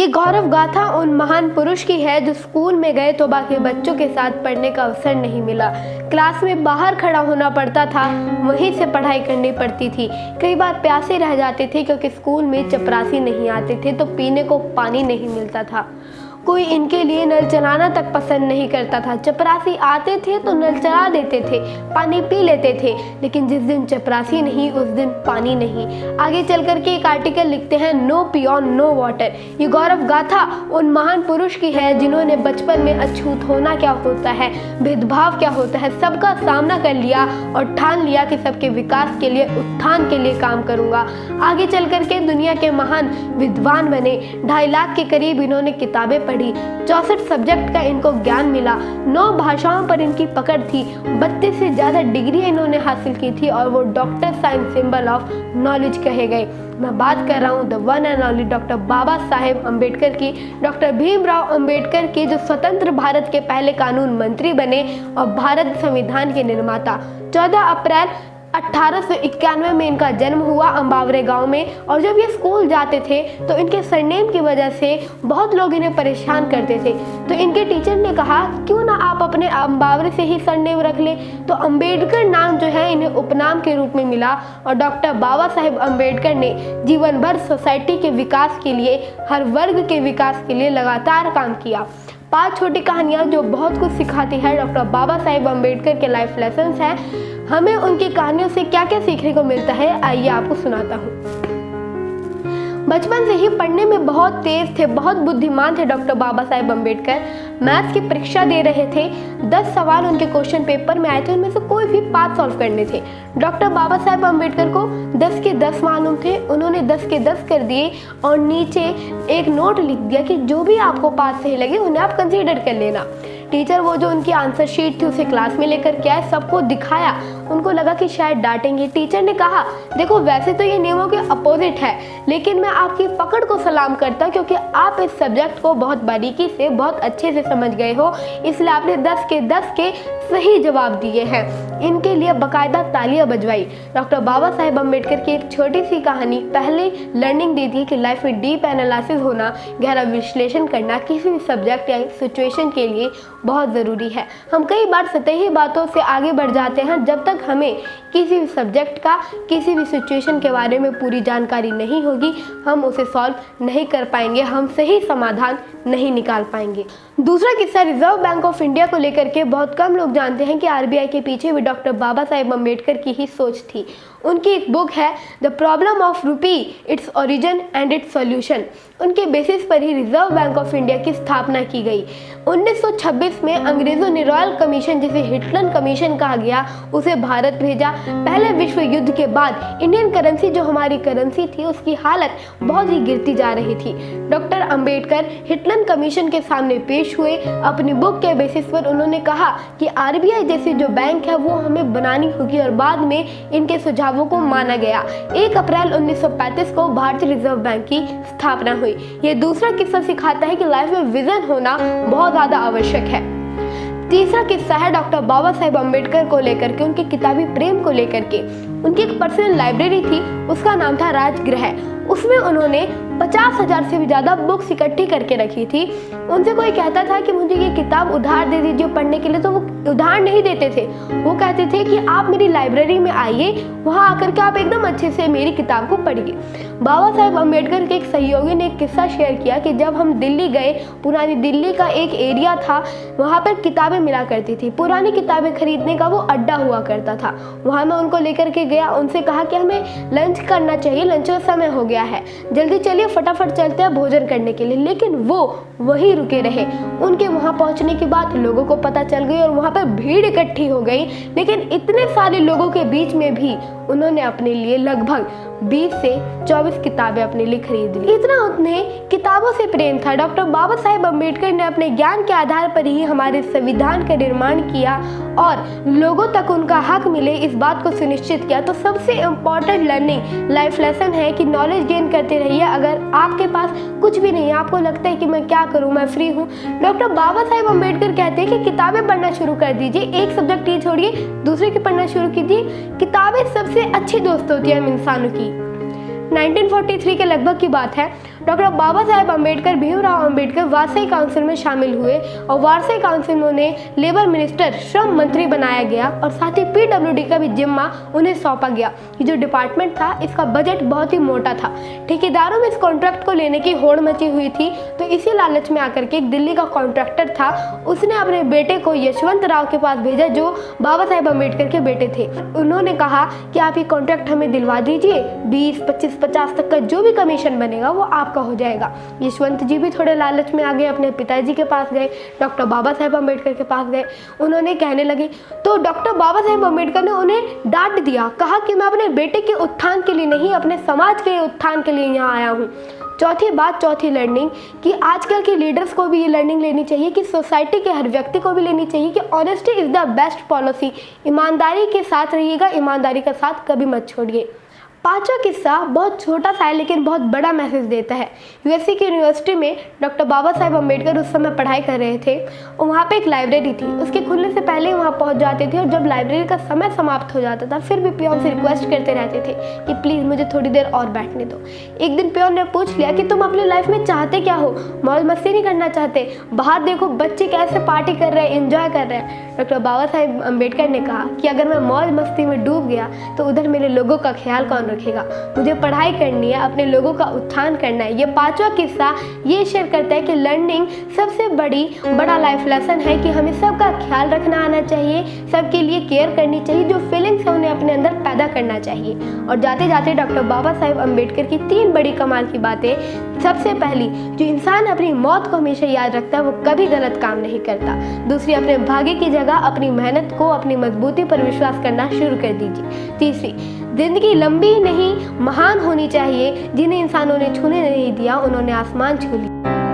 ये गौरव गाथा उन महान पुरुष की है जो स्कूल में गए तो बाकी बच्चों के साथ पढ़ने का अवसर नहीं मिला। क्लास में बाहर खड़ा होना पड़ता था, वहीं से पढ़ाई करनी पड़ती थी। कई बार प्यासे रह जाते थे क्योंकि स्कूल में चपरासी नहीं आते थे तो पीने को पानी नहीं मिलता था। कोई इनके लिए नल चलाना तक पसंद नहीं करता था। चपरासी आते थे तो नल चला देते थे, पानी पी लेते थे, लेकिन जिस दिन चपरासी नहीं उस दिन पानी नहीं। आगे चल कर के एक आर्टिकल लिखते हैं, नो पियोन नो वाटर। ये गौरव गाथा उन महान पुरुष की है जिन्होंने बचपन में अछूत होना क्या होता है, भेदभाव क्या होता है, सबका सामना कर लिया और ठान लिया कि सबके विकास के लिए, उत्थान के लिए काम करूंगा। आगे चल कर के दुनिया के महान विद्वान बने। 2.5 लाख के करीब इन्होंने किताबें पढ़ी, 64 सब्जेक्ट का इनको ज्ञान मिला, 9 भाषाओं पर इनकी पकड़ थी, 32 से ज्यादा डिग्री इन्होंने हासिल की थी और वो doctor science symbol of knowledge कहे गए। मैं बात कर रहा हूँ the one and only doctor Baba Saheb Ambedkar की, डॉक्टर भीमराव अम्बेडकर की, जो स्वतंत्र भारत के पहले कानून मंत्री बने और भारत संविधान के निर्माता। 14 अप्रैल 1891 में इनका जन्म हुआ अम्बावरे गांव में। और जब ये स्कूल जाते थे तो इनके सरनेम की वजह से बहुत लोग इन्हें परेशान करते थे, तो इनके टीचर ने कहा क्यों ना आप अपने अम्बावरे से ही सरनेम रख लें। तो अम्बेडकर नाम जो है इन्हें उपनाम के रूप में मिला और डॉक्टर बाबा साहेब अम्बेडकर ने जीवन भर सोसाइटी के विकास के लिए, हर वर्ग के विकास के लिए लगातार काम किया। 5 छोटी कहानियाँ जो बहुत कुछ सिखाती है डॉक्टर बाबा साहेब अम्बेडकर के लाइफ लेसन्स हैं। हमें उनकी कहानियों से क्या क्या सीखने को मिलता है, आइए आपको सुनाता हूँ। बचपन से ही पढ़ने में बहुत तेज थे, बहुत बुद्धिमान थे डॉक्टर बाबा साहेब अम्बेडकर। मैथ्स की परीक्षा दे रहे थे, 10 सवाल उनके क्वेश्चन पेपर में आए थे, उनमें से कोई भी 5 सॉल्व करने थे। डॉक्टर बाबा साहेब अम्बेडकर को 10 के 10 मालूम थे, उन्होंने 10 के 10 कर दिए और नीचे एक नोट लिख दिया कि जो भी आपको 5 सही लगे उन्हें आप कंसीडर कर लेना। टीचर वो जो उनकी आंसर शीट थी उसे क्लास में लेकर के आए, सबको दिखाया, उनको लगा कि शायद डांटेंगे। टीचर ने कहा देखो वैसे तो ये नियमों के अपोजिट है, लेकिन मैं आपकी पकड़ को सलाम करता हूँ क्योंकि आप इस सब्जेक्ट को बहुत बारीकी से, बहुत अच्छे से समझ गए हो, इसलिए आपने 10 के 10 के सही जवाब दिए हैं। इनके लिए बाकायदा तालियां बजवाई। डॉक्टर बाबा साहेब अम्बेडकर की एक छोटी सी कहानी पहले लर्निंग देती है कि लाइफ में डीप एनालिसिस होना, गहरा विश्लेषण करना किसी भी सब्जेक्ट या सिचुएशन के लिए बहुत ज़रूरी है। हम कई बार सतही बातों से आगे बढ़ जाते हैं, जब तक हमें किसी भी सब्जेक्ट का, किसी भी सिचुएशन के बारे में पूरी जानकारी नहीं होगी, हम उसे सॉल्व नहीं कर पाएंगे, हम सही समाधान नहीं निकाल पाएंगे। दूसरा किस्सा रिजर्व बैंक ऑफ इंडिया को लेकर के बहुत कम लोग जानते हैं कि आरबीआई के पीछे भी डॉक्टर बाबा साहेब अम्बेडकर की ही सोच थी। उनकी एक बुक है द प्रॉब्लम ऑफ रूपी, its origin and it's solution. उनके बेसिस पर ही रिजर्व बैंक ऑफ इंडिया की स्थापना की गई। 1926 में अंग्रेजों ने रॉयल कमीशन, जिसे हिटलर कमीशन कहा गया, उसे भारत भेजा। पहले विश्व युद्ध के बाद इंडियन करेंसी, जो हमारी करेंसी थी, उसकी हालत बहुत ही गिरती जा रही थी। डॉक्टर अंबेडकर हिटलर कमीशन के सामने पेश हुए। अपनी बुक के बेसिस पर उन्होंने कहा कि आरबीआई जैसी जो बैंक है वो हमें बनानी होगी और बाद में इनके सुझावों को माना गया। 1 अप्रैल 1935 को भारतीय रिजर्व बैंक की स्थापना हुई। ये दूसरा किस्सा सिखाता है कि लाइफ में विजन होना बहुत ज्यादा आवश्यक है। तीसरा किस्सा है डॉक्टर बाबा साहेब अम्बेडकर को लेकर के, उनके किताबी प्रेम को लेकर के। उनकी एक पर्सनल लाइब्रेरी थी, उसका नाम था राजगृह। उसमें उन्होंने 50,000 से भी ज़्यादा बुक्स इकट्ठी करके रखी थी। उनसे कोई कहता था कि मुझे ये किताब उधार दे दीजिए पढ़ने के लिए, तो वो उधार नहीं देते थे। वो कहते थे कि आप मेरी लाइब्रेरी में आइए, वहाँ आकर के आप एकदम अच्छे से मेरी किताब को पढ़िए। बाबा साहेब अम्बेडकर के एक सहयोगी ने एक किस्सा शेयर किया कि जब हम दिल्ली गए, पुरानी दिल्ली का एक एरिया था, वहाँ पर किताबें मिला करती थी। पुरानी किताबें खरीदने का वो अड्डा हुआ करता था। वहाँ मैं उनको लेकर के गया, उनसे कहा कि हमें लंच करना चाहिए, लंच का समय हो गया है, जल्दी चलिए फटाफट चलते हैं भोजन करने के लिए। लेकिन वो वहीं रुके रहे। उनके वहां पहुंचने के बाद लोगों को पता चल गई और वहां पर भीड़ इकट्ठी हो गई। लेकिन इतने सारे लोगों के बीच में भी उन्होंने अपने लिए लगभग 20 से 24 किताबें अपने लिए खरीद ली। इतना उन्हें किताबों से प्रेम था। डॉक्टर बाबा साहेब अम्बेडकर ने अपने ज्ञान के आधार पर ही हमारे संविधान का निर्माण किया और लोगों तक उनका हक मिले, इस बात को सुनिश्चित किया। तो सबसे इम्पोर्टेंट लर्निंग लाइफ लेसन है कि नॉलेज गेन करते रहिए। अगर आपके पास कुछ भी नहीं है, आपको लगता है कि मैं क्या करूं, मैं फ्री हूं, डॉक्टर बाबा साहेब अम्बेडकर कहते हैं कि किताबें पढ़ना शुरू कर दीजिए। एक सब्जेक्ट ही छोड़िए, दूसरे की पढ़ना शुरू कीजिए। किताबें सबसे अच्छी दोस्त होती है इंसानों की। 1943 के लगभग की बात है। डॉक्टर बाबा साहेब अम्बेडकर भीमराव अम्बेडकर वारसाई काउंसिल में शामिल हुए और वारसाई काउंसिल में उन्हें लेबर मिनिस्टर श्रम मंत्री बनाया गया और साथ ही पीडब्ल्यूडी का भी जिम्मा उन्हें सौंपा गया। ये जो डिपार्टमेंट था इसका बजट बहुत ही मोटा था। ठेकेदारों में इस कॉन्ट्रैक्ट को लेने की होड़ मची हुई थी, तो इसी लालच में आकर के एक दिल्ली का कॉन्ट्रैक्टर था, उसने अपने बेटे को यशवंत राव के पास भेजा जो बाबा साहेब अम्बेडकर के बेटे थे। उन्होंने कहा कि आप ये कॉन्ट्रैक्ट हमें दिलवा दीजिए, 20, 25, 50 तक का जो भी कमीशन बनेगा वो आपका हो जाएगा। यशवंत जी भी थोड़े लालच में आ गए, अपने पिताजी के पास गए, डॉक्टर बाबा साहेब अम्बेडकर के पास गए। उन्होंने कहने लगे तो डॉक्टर बाबा साहेब अम्बेडकर ने उन्हें डांट दिया, कहा कि मैं अपने बेटे के उत्थान के लिए नहीं, अपने समाज के उत्थान के लिए यहाँ आया हूँ। चौथी लर्निंग कि आजकल के लीडर्स को भी ये लर्निंग लेनी चाहिए कि सोसाइटी के हर व्यक्ति को भी लेनी चाहिए कि honesty is the best policy. ईमानदारी के साथ रहिएगा, ईमानदारी का साथ कभी मत छोड़िए। पांचवा किस्सा बहुत छोटा सा है लेकिन बहुत बड़ा मैसेज देता है। यूएससी की यूनिवर्सिटी में डॉक्टर बाबा साहेब अम्बेडकर उस समय पढ़ाई कर रहे थे और वहाँ पे एक लाइब्रेरी थी। उसके खुलने से पहले ही वहाँ पहुँच जाते थे और जब लाइब्रेरी का समय समाप्त हो जाता था फिर भी पियोन से रिक्वेस्ट करते रहते थे कि प्लीज़ मुझे थोड़ी देर और बैठने दो। एक दिन पियोन ने पूछ लिया कि तुम अपनी लाइफ में चाहते क्या हो, मौज मस्ती नहीं करना चाहते? बाहर देखो बच्चे कैसे पार्टी कर रहे हैं, एंजॉय कर रहे हैं। डॉक्टर बाबा साहेब अम्बेडकर ने कहा कि अगर मैं मौज मस्ती में डूब गया तो उधर मेरे लोगों का ख्याल कौन रखेगा? मुझे पढ़ाई करनी है, अपने लोगों का उत्थान करना है। ये पांचवा किस्सा ये शेयर करता है कि लर्निंग सबसे बड़ा लाइफ लेसन है कि हमें सबका ख्याल रखना आना चाहिए, सबके लिए केयर करनी चाहिए, जो फीलिंग्स है उन्हें अपने अंदर पैदा करना चाहिए। और जाते जाते डॉक्टर बाबा साहेब अम्बेडकर की 3 बड़ी कमाल की बातें। सबसे पहली, जो इंसान अपनी मौत को हमेशा याद रखता है वो कभी गलत काम नहीं करता। दूसरी, अपने भाग्य की जगह अपनी मेहनत को, अपनी मजबूती पर विश्वास करना शुरू कर दीजिए। तीसरी, जिंदगी लंबी नहीं महान होनी चाहिए। जिन्हें इंसानों ने छूने नहीं दिया उन्होंने आसमान छू लिया।